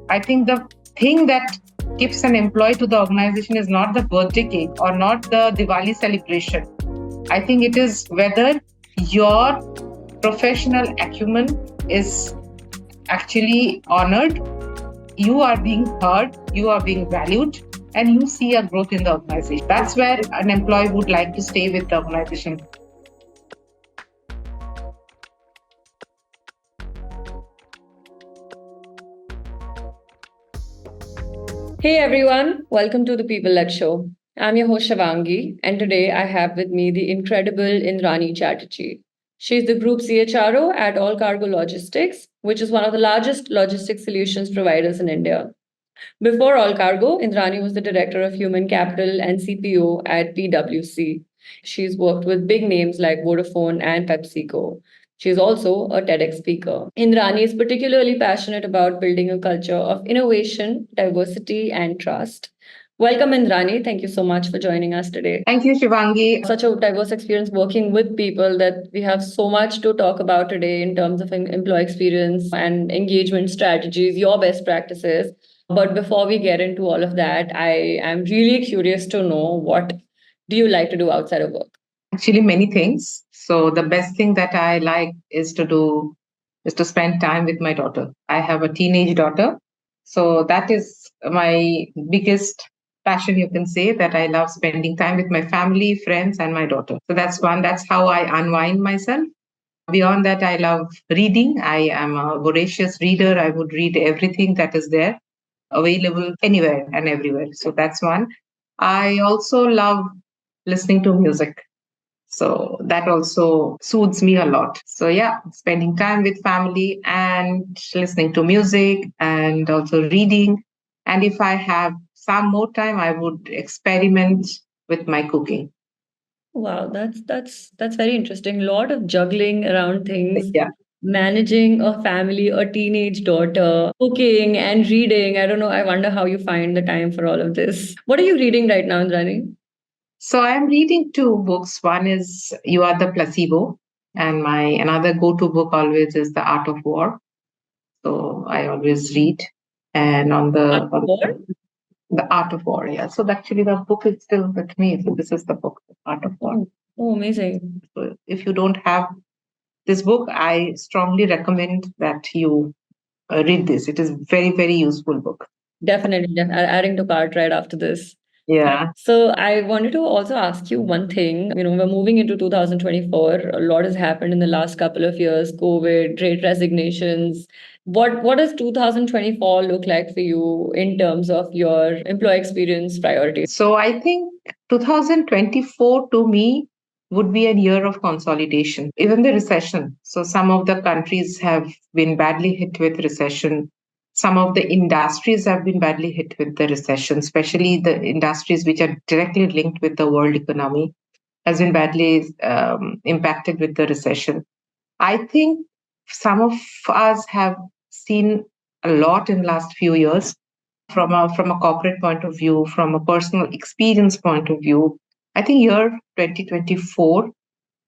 I think the thing that keeps an employee to the organization is not the birthday cake or not the Diwali celebration. I think it is whether your professional acumen is actually honored, you are being heard, you are being valued, and you see a growth in the organization. That's where an employee would like to stay with the organization. Hey everyone, welcome to the PeopleLed Show. I'm your host Shavangi, and today I have with me the incredible Indrani Chatterjee. She's the Group CHRO at All Cargo Logistics, which is one of the largest logistics solutions providers in India. Before All Cargo, Indrani was the Director of Human Capital and CPO at PwC. She's worked with big names like Vodafone and PepsiCo. She's also a TEDx speaker. Indrani is particularly passionate about building a culture of innovation, diversity, and trust. Welcome, Indrani. Thank you so much for joining us today. Thank you, Shivangi. Such a diverse experience working with people that we have so much to talk about today in terms of employee experience and engagement strategies, your best practices. But before we get into all of that, I am really curious to know, what do you like to do outside of work? Actually, many things. So the best thing that I like is to spend time with my daughter. I have a teenage daughter. So that is my biggest passion, you can say, that I love spending time with my family, friends, and my daughter. So that's one. That's how I unwind myself. Beyond that, I love reading. I am a voracious reader. I would read everything that is there, available anywhere and everywhere. So that's one. I also love listening to music. So that also soothes me a lot. So yeah, spending time with family and listening to music and also reading. And if I have some more time, I would experiment with my cooking. Wow, that's very interesting. A lot of juggling around things. Yeah. Managing a family, a teenage daughter, cooking and reading. I don't know. I wonder how you find the time for all of this. What are you reading right now, Indrani? So I am reading two books. One is You Are the Placebo, and my another go-to book always is The Art of War. So I always read. And War? The Art of War, yeah. So actually the book is still with me. So this is the book, The Art of War. Oh, amazing. So if you don't have this book, I strongly recommend that you read this. It is very, very useful book. Definitely. Adding to cart right after this. Yeah. So I wanted to also ask you one thing. We're moving into 2024. A lot has happened in the last couple of years, COVID, great resignations. What does 2024 look like for you in terms of your employee experience priorities? So I think 2024 to me would be a year of consolidation, even the recession. So some of the countries have been badly hit with recession. Some of the industries have been badly hit with the recession, especially the industries which are directly linked with the world economy has been badly impacted with the recession. I think some of us have seen a lot in the last few years from a corporate point of view, from a personal experience point of view. I think year 2024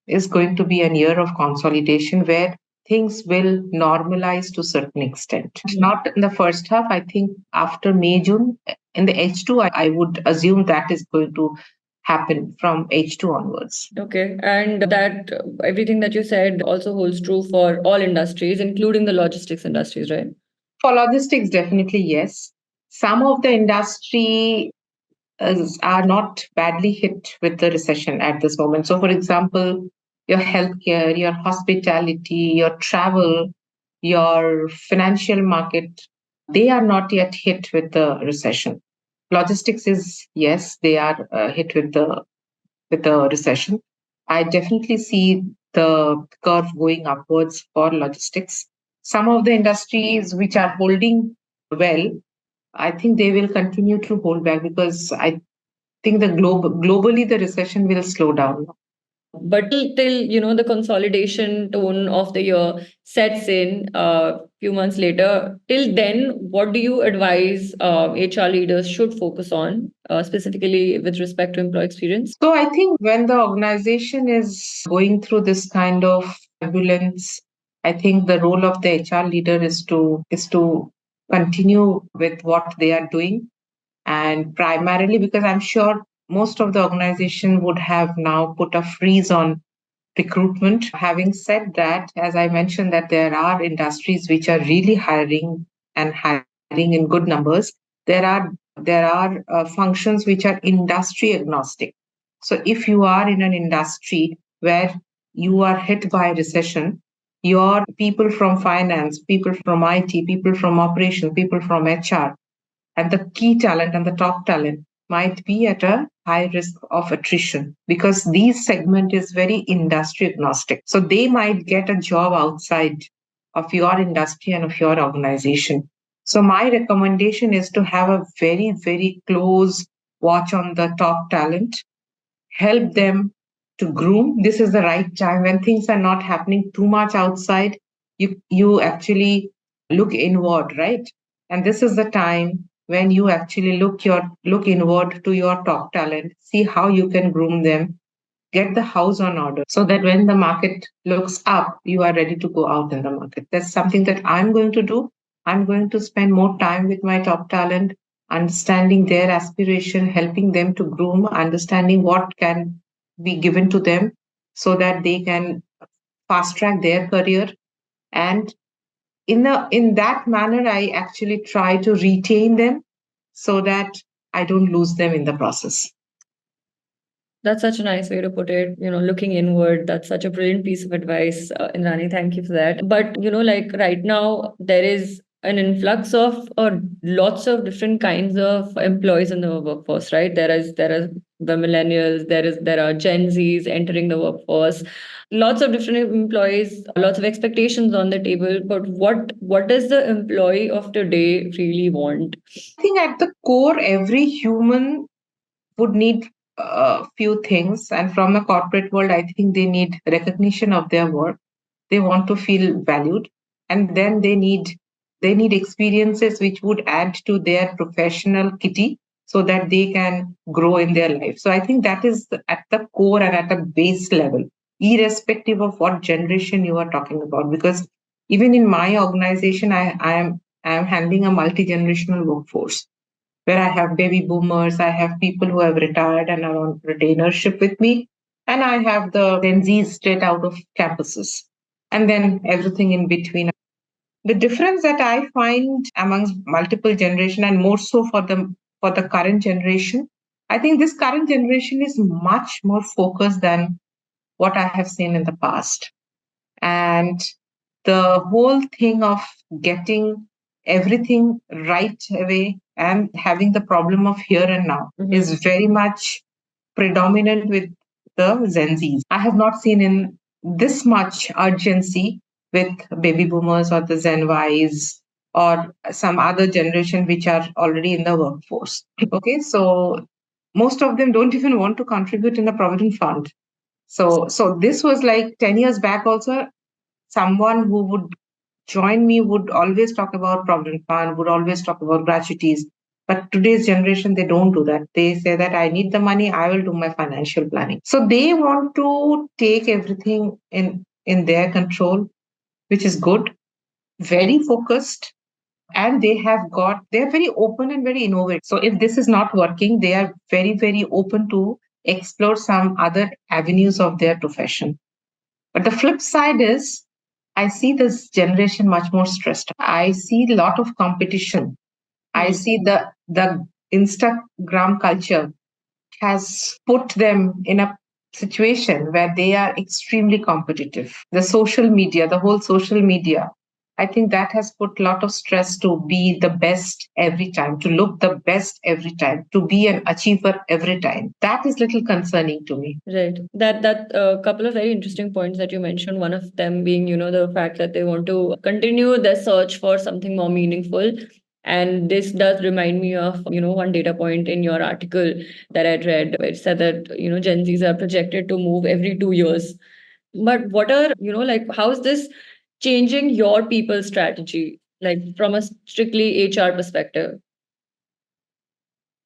is going to be a year of consolidation where things will normalize to a certain extent. Not in the first half. I think after May, June, in the H2, I would assume that is going to happen from H2 onwards. Okay. And that everything that you said also holds true for all industries, including the logistics industries, right? For logistics, definitely yes. Some of the industry are not badly hit with the recession at this moment. So, for example, your healthcare, your hospitality, your travel, your financial market, they are not yet hit with the recession. Logistics is, yes, they are hit with the recession. I definitely see the curve going upwards for logistics. Some of the industries which are holding well, I think they will continue to hold back because I think globally the recession will slow down. But till the consolidation tone of the year sets in a few months later, till then, what do you advise HR leaders should focus on, specifically with respect to employee experience? So I think when the organization is going through this kind of turbulence, I think the role of the HR leader is to continue with what they are doing. And primarily because I'm sure most of the organization would have now put a freeze on recruitment. Having said that, as I mentioned, that there are industries which are really hiring and hiring in good numbers. There are functions which are industry agnostic. So if you are in an industry where you are hit by recession, your people from finance, people from IT, people from operations, people from HR, and the key talent and the top talent might be at a high risk of attrition because these segment is very industry agnostic. So they might get a job outside of your industry and of your organization. So my recommendation is to have a very, very close watch on the top talent, help them to groom. This is the right time when things are not happening too much outside. You actually look inward, right? And this is the time when you actually look inward to your top talent, see how you can groom them, get the house on order so that when the market looks up, you are ready to go out in the market. That's something that I'm going to do. I'm going to spend more time with my top talent, understanding their aspiration, helping them to groom, understanding what can be given to them so that they can fast track their career. And in that manner, I actually try to retain them so that I don't lose them in the process. That's such a nice way to put it. Looking inward, that's such a brilliant piece of advice. Indrani, thank you for that. But, like right now, there is an influx of lots of different kinds of employees in the workforce, right? There are the millennials, there are Gen Zs entering the workforce, lots of different employees, lots of expectations on the table. But what does the employee of today really want? I think at the core, every human would need a few things. And from the corporate world, I think they need recognition of their work. They want to feel valued, and then they need experiences which would add to their professional kitty so that they can grow in their life. So I think that is at the core and at a base level, irrespective of what generation you are talking about. Because even in my organization, I am handling a multi-generational workforce where I have baby boomers, I have people who have retired and are on retainership with me, and I have the Gen Zs straight out of campuses, and then everything in between. The difference that I find amongst multiple generation, and more so for the current generation, I think this current generation is much more focused than what I have seen in the past. And the whole thing of getting everything right away and having the problem of here and now is very much predominant with the Gen Zs. I have not seen in this much urgency with baby boomers or the Gen Ys or some other generation which are already in the workforce. Okay, so most of them don't even want to contribute in the provident fund. So this was like 10 years back also. Someone who would join me would always talk about provident fund, would always talk about gratuities. But today's generation, they don't do that. They say that I need the money, I will do my financial planning. So they want to take everything in their control, which is good, very focused, and they're very open and very innovative. So if this is not working, they are very, very open to explore some other avenues of their profession. But the flip side is, I see this generation much more stressed. I see a lot of competition. I see the Instagram culture has put them in a situation where they are extremely competitive. The social media, the whole social media, I think that has put a lot of stress to be the best every time, to look the best every time, to be an achiever every time. That is little concerning to me. Right. That couple of very interesting points that you mentioned. One of them being, the fact that they want to continue their search for something more meaningful. And this does remind me of, one data point in your article that I read, where it said that, Gen Zs are projected to move every 2 years. But what are, like, how is this changing your people strategy, like from a strictly HR perspective?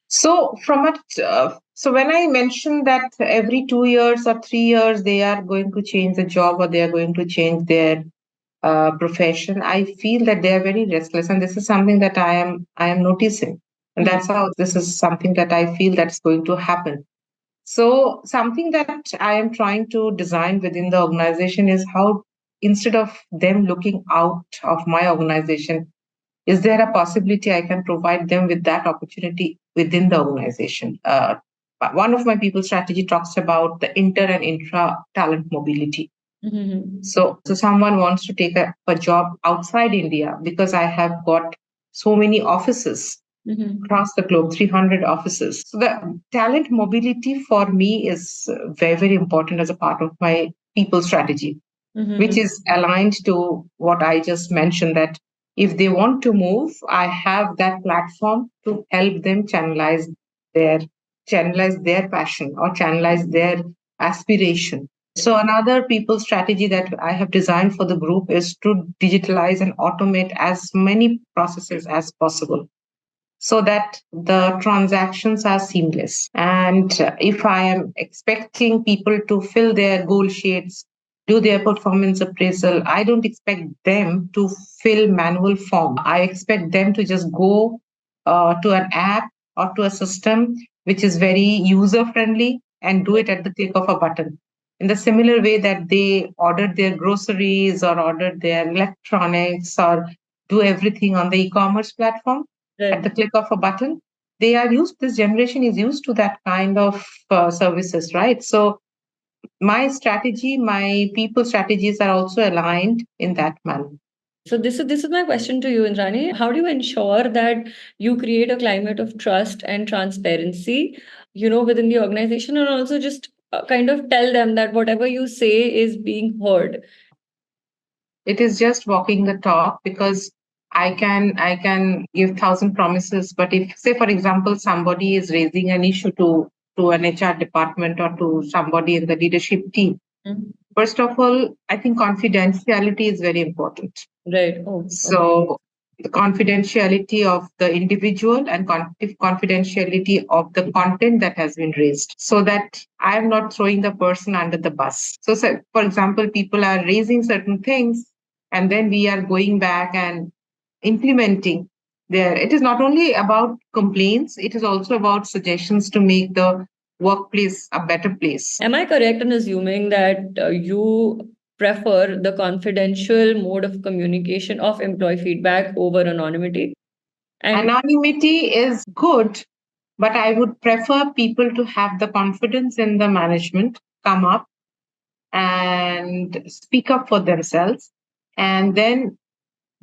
So when I mentioned that every 2 years or 3 years they are going to change the job or they are going to change their profession, I feel that they are very restless, and this is something that I am noticing, and that's how this is something that I feel that's going to happen. So something that I am trying to design within the organization is how, instead of them looking out of my organization, is there a possibility I can provide them with that opportunity within the organization? One of my people strategy talks about the inter and intra talent mobility. Mhm. So someone wants to take a job outside India because I have got so many offices Mhm. across the globe, 300 offices. So the talent mobility for me is very, very important as a part of my people strategy, which Mhm. is aligned to what I just mentioned, that if they want to move, I have that platform to help them their channelize their passion or channelize their aspiration. So another people strategy that I have designed for the group is to digitalize and automate as many processes as possible so that the transactions are seamless. And if I am expecting people to fill their goal sheets, do their performance appraisal, I don't expect them to fill manual form. I expect them to just go to an app or to a system which is very user friendly and do it at the click of a button. In the similar way that they ordered their groceries or ordered their electronics or do everything on the e-commerce platform at Right. the click of a button, they are used, this generation is used to that kind of services, right? So my people strategies are also aligned in that manner. So this is my question to you, Indrani. How do you ensure that you create a climate of trust and transparency, within the organization, and also just kind of tell them that whatever you say is being heard? It is just walking the talk, because I can give thousand promises, but if, say for example, somebody is raising an issue to an HR department or to somebody in the leadership team, Mhm. first of all, I think confidentiality is very important. Right. Oh, okay. So the confidentiality of the individual and confidentiality of the content that has been raised, so that I am not throwing the person under the bus. So for example, people are raising certain things and then we are going back and implementing there. It is not only about complaints, it is also about suggestions to make the workplace a better place. Am I correct in assuming that you prefer the confidential mode of communication of employee feedback over anonymity? And Anonymity is good, but I would prefer people to have the confidence in the management, come up and speak up for themselves, and then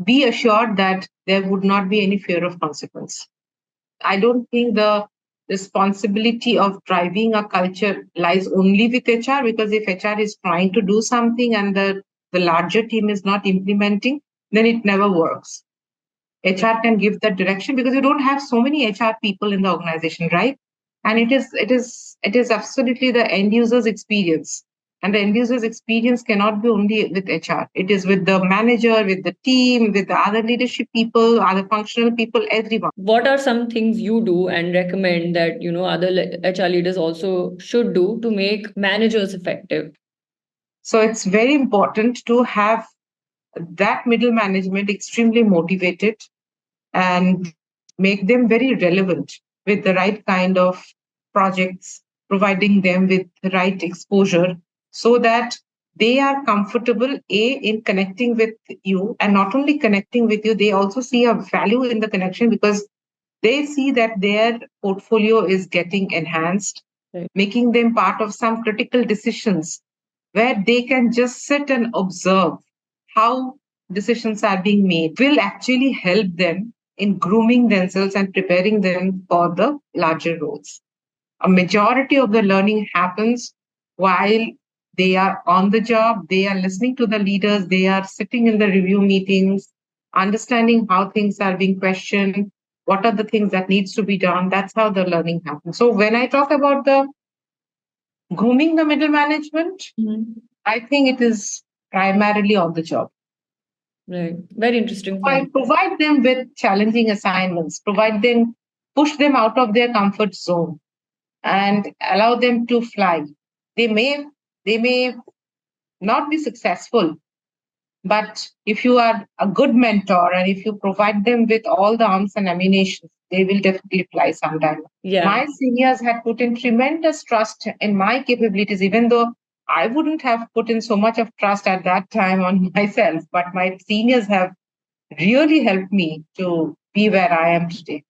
be assured that there would not be any fear of consequence. I don't think the responsibility of driving a culture lies only with HR, because if HR is trying to do something and the larger team is not implementing, then it never works. HR can give that direction, because you don't have so many HR people in the organization, right? And it is absolutely the end user's experience. And the end user's experience cannot be only with HR. It is with the manager, with the team, with the other leadership people, other functional people, everyone. what are some things you do and recommend that other HR leaders also should do to make managers effective? So it's very important to have that middle management extremely motivated and make them very relevant with the right kind of projects, providing them with the right exposure so that they are comfortable in connecting with you, and not only connecting with you, they also see a value in the connection, because they see that their portfolio is getting enhanced, Right. making them part of some critical decisions where they can just sit and observe how decisions are being made, will actually help them in grooming themselves and preparing them for the larger roles. A majority of the learning happens while they are on the job, they are listening to the leaders, they are sitting in the review meetings, understanding how things are being questioned, what are the things that needs to be done. That's how the learning happens. So when I talk about the grooming the middle management, Mhm. I think it is primarily on the job. Right. Very interesting I point. provide them with challenging assignments, push them out of their comfort zone and allow them to fly. They may, they may not be successful, But if you are a good mentor and if you provide them with all the arms and ammunition, they will definitely fly sometime. Yeah. My seniors had put in tremendous trust in my capabilities, even though I wouldn't have put in so much of trust at that time on myself. But my seniors have really helped me to be where I am today.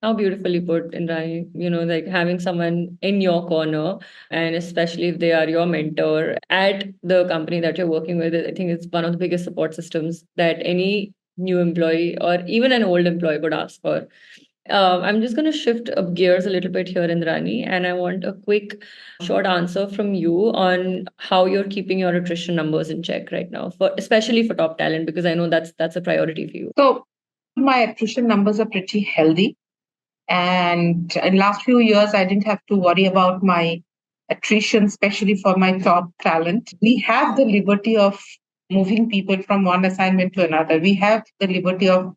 How beautifully put, Indrani. Like having someone in your corner, and especially if they are your mentor at the company that you're working with, I think it's one of the biggest support systems that any new employee or even an old employee would ask for. I'm just going to shift up gears a little bit here, Indrani, and I want a quick, short answer from you on how you're keeping your attrition numbers in check right now, for especially for top talent, because I know that's a priority for you. So my attrition numbers are pretty healthy. And in last few years, I didn't have to worry about my attrition, especially for my top talent. We have the liberty of moving people from one assignment to another. We have the liberty of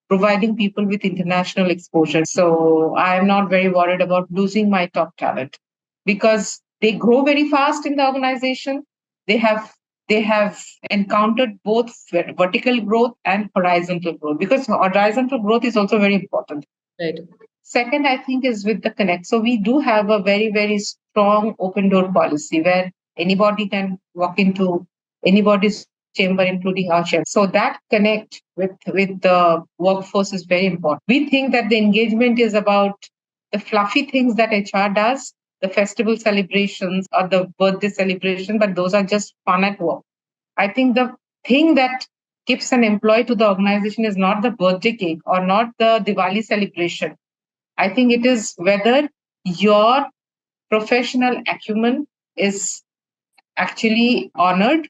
providing people with international exposure. So I'm not very worried about losing my top talent because they grow very fast in the organization. They have they have encountered both vertical growth and horizontal growth because horizontal growth is also very important. Right. Second, I think, is with the connect. So we do have a very, very strong open door policy where anybody can walk into anybody's chamber, including our chamber. So that connect with the workforce is very important. We think that the engagement is about the fluffy things that HR does, the festival celebrations or the birthday celebration, but those are just fun at work. I think the thing that keeps an employee to the organization is not the birthday cake or not the Diwali celebration. I think it is whether your professional acumen is actually honored,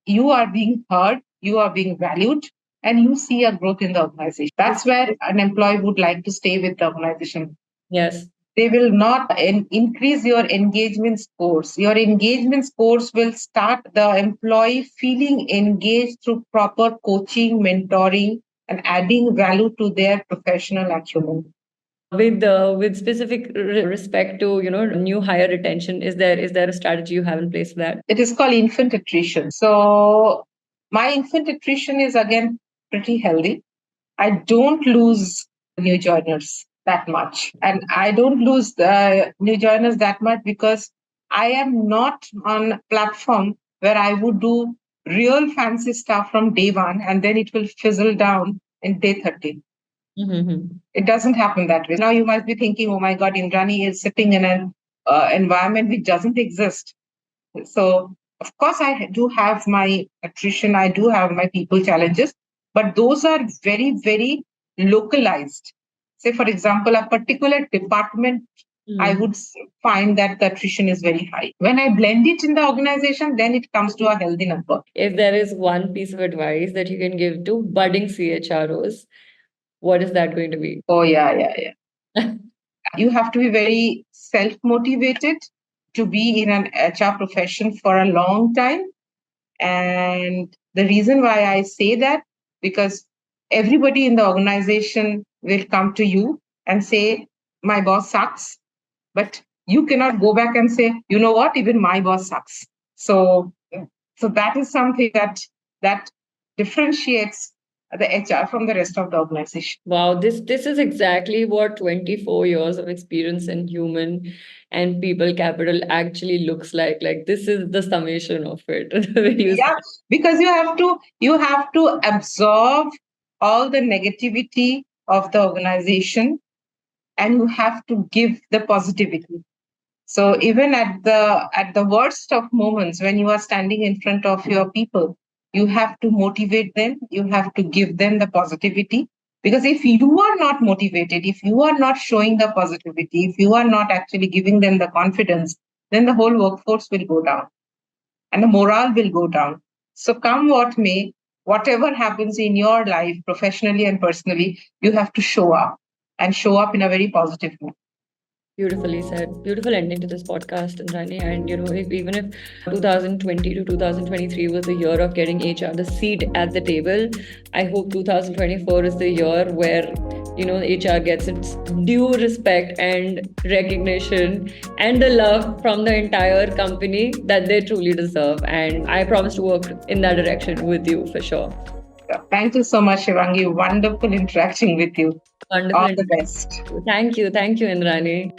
you are being heard, you are being valued, and you see a growth in the organization. That's where an employee would like to stay with the organization. Yes. They will not increase your engagement scores. Your engagement scores will start the employee feeling engaged through proper coaching, mentoring, and adding value to their professional acumen. With specific respect to new hire retention, is there a strategy you have in place for that? It is called infant attrition. So my infant attrition is again pretty healthy. I don't lose new joiners that much, and I don't lose the new joiners that much because I am not on a platform where I would do real fancy stuff from day one and then it will fizzle down in day 30. Mm-hmm. It doesn't happen that way. Now you might be thinking, oh my God, Indrani is sitting in an environment which doesn't exist. So, of course, I do have my attrition, I do have my people challenges, but those are very, very localized. Say, for example, a particular department, I would find that the attrition is very high. When I blend it in the organization, then it comes to a healthy number. If there is one piece of advice that you can give to budding CHROs, what is that going to be? Oh, yeah. You have to be very self motivated to be in an HR profession for a long time. And the reason why I say that, because everybody in the organization will come to you and say, my boss sucks. But you cannot go back and say, you know what, even my boss sucks. So that is something that differentiates the HR from the rest of the organization. Wow, this is exactly what 24 years of experience in human and people capital actually looks like. Like this is the summation of it. Yeah, because you have to absorb all the negativity of the organization and you have to give the positivity. So even at the worst of moments when you are standing in front of your people, you have to motivate them, you have to give them the positivity. Because if you are not motivated, if you are not showing the positivity, if you are not actually giving them the confidence, then the whole workforce will go down and the morale will go down. So come what may, whatever happens in your life, professionally and personally, you have to show up and show up in a very positive way. Beautifully said. Beautiful ending to this podcast, Indrani. And even if 2020 to 2023 was the year of getting HR the seat at the table, I hope 2024 is the year where HR gets its due respect and recognition and the love from the entire company that they truly deserve. And I promise to work in that direction with you for sure. Thank you so much, Shivangi. Wonderful interacting with you. Wonderful. All the best. Thank you. Thank you, Indrani.